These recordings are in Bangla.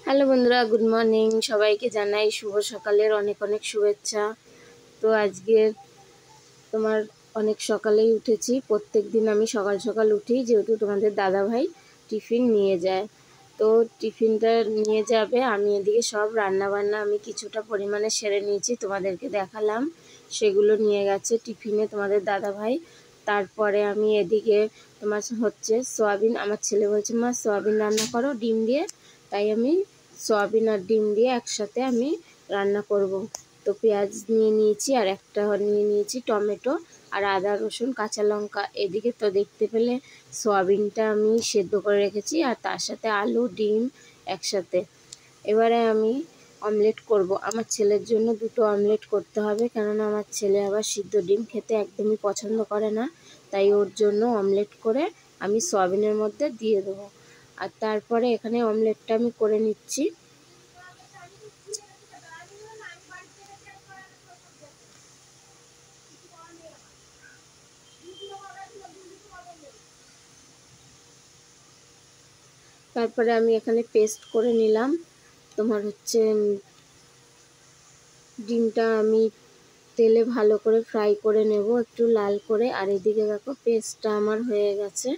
হ্যালো বন্ধুরা, গুড মর্নিং। সবাইকে জানাই শুভ সকালের অনেক অনেক শুভেচ্ছা। তো আজকের তোমার অনেক সকালেই উঠেছি। প্রত্যেক দিন আমি সকাল সকাল উঠি, যেহেতু তোমাদের দাদা ভাই টিফিন নিয়ে যায়। তো টিফিনটা নিয়ে যাবে, আমি এদিকে সব রান্না বান্না আমি কিছুটা পরিমাণে সেরে নিয়েছি, তোমাদেরকে দেখালাম। সেগুলো নিয়ে গেছে টিফিনে তোমাদের দাদা ভাই। তারপরে আমি এদিকে তোমার হচ্ছে সয়াবিন, আমার ছেলে বলছে মা সয়াবিন রান্না করো ডিম দিয়ে, তাই আমি সয়াবিন আর ডিম দিয়ে একসাথে আমি রান্না করব। তো পেঁয়াজ নিয়ে নিয়েছি, আর একটা নিয়ে নিয়েছি টমেটো, আর আদা রসুন কাঁচা লঙ্কা। এদিকে তো দেখতে পেলে সয়াবিনটা আমি সেদ্ধ করে রেখেছি, আর তার সাথে আলু ডিম একসাথে। এবারে আমি অমলেট করব। আমার ছেলের জন্য দুটো অমলেট করতে হবে, কেননা আমার ছেলে আবার সিদ্ধ ডিম খেতে একদমই পছন্দ করে না। তাই ওর জন্য অমলেট করে আমি সয়াবিনের মধ্যে দিয়ে দেবো। আর তারপরে এখানে অমলেটটা আমি করে নিচ্ছি। তারপরে আমি এখানে পেস্ট করে নিলাম। তোমার হচ্ছে ডিমটা আমি তেলে ভালো করে ফ্রাই করে নেব, একটু লাল করে। আর এদিকে দেখো পেস্টটা আমার হয়ে গেছে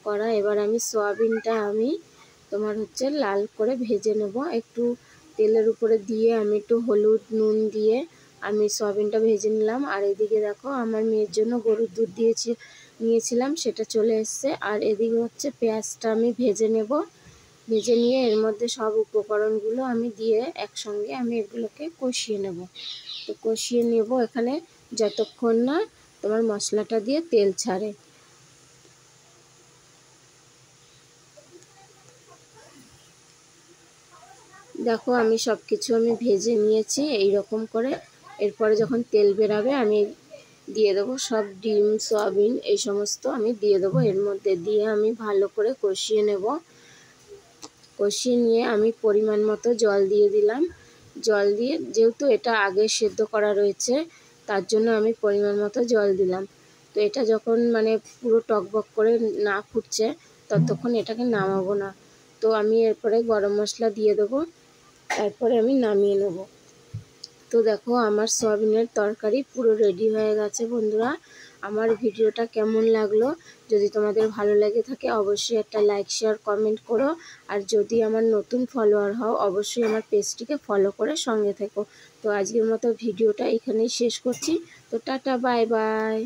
করা। এবার আমি সয়াবিনটা আমি তোমার হচ্ছে লাল করে ভেজে নেব, একটু তেলের উপরে দিয়ে আমি একটু হলুদ নুন দিয়ে আমি সয়াবিনটা ভেজে নিলাম। আর এদিকে দেখো আমার মেয়ের জন্য গরুর দুধ নিয়েছিলাম, সেটা চলে এসছে। আর এদিকে হচ্ছে পেঁয়াজটা আমি ভেজে নেব, ভেজে নিয়ে এর মধ্যে সব উপকরণগুলো আমি দিয়ে একসঙ্গে আমি এগুলোকে কষিয়ে নেব। তো কষিয়ে নেব এখানে যতক্ষণ না তোমার মশলাটা দিয়ে তেল ছাড়ে। দেখো আমি সব কিছু আমি ভেজে নিয়েছি এই রকম করে। এরপরে যখন তেল বেরাবে আমি দিয়ে দেবো সব ডিম সয়াবিন এই সমস্ত আমি দিয়ে দেবো এর মধ্যে, দিয়ে আমি ভালো করে কষিয়ে নেব। কষিয়ে নিয়ে আমি পরিমাণ মতো জল দিয়ে দিলাম। জল দিয়ে, যেহেতু এটা আগে সেদ্ধ করা রয়েছে, তার জন্য আমি পরিমাণ মতো জল দিলাম। তো এটা যখন মানে পুরো টকবক করে না ফুটছে, ততক্ষণ এটাকে নামাবো না। তো আমি এরপরে গরম মশলা দিয়ে দেবো, তারপরে আমি নামিয়ে নেব। তো দেখো আমার সয়াবিনের তরকারি পুরো রেডি হয়ে গেছে। বন্ধুরা, আমার ভিডিওটা কেমন লাগলো, যদি তোমাদের ভালো লেগে থাকে অবশ্যই একটা লাইক শেয়ার কমেন্ট করো। আর যদি আমার নতুন ফলোয়ার হও অবশ্যই আমার পেজটিকে ফলো করে সঙ্গে থেকো। তো আজকের মতো ভিডিওটা এখানেই শেষ করছি। তো টাটা, বাই বাই।